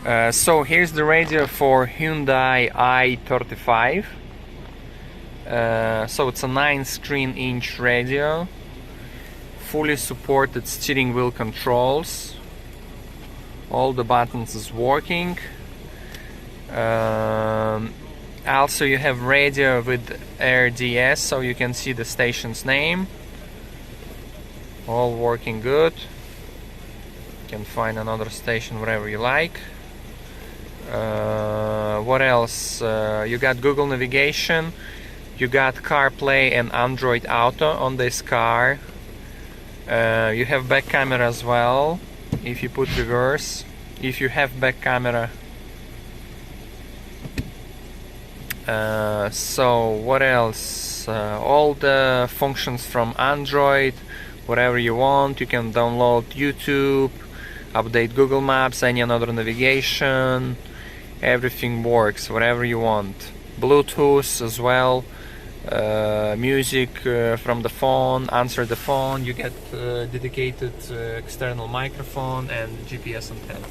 So here's the radio for Hyundai i35. So it's a 9-screen-inch radio, fully supported steering wheel controls, all the buttons is working. Also you have radio with RDS, so you can see the station's name, all working good. You can find another station wherever you like. What else? You got Google navigation, you got CarPlay and Android Auto on this car. You have back camera as well if you put reverse, if you have back camera. So what else? All the functions from Android, whatever you want. You can download YouTube, update Google Maps, any other navigation. Everything works, whatever you want. Bluetooth as well, music from the phone, answer the phone. You get dedicated external microphone and GPS antenna.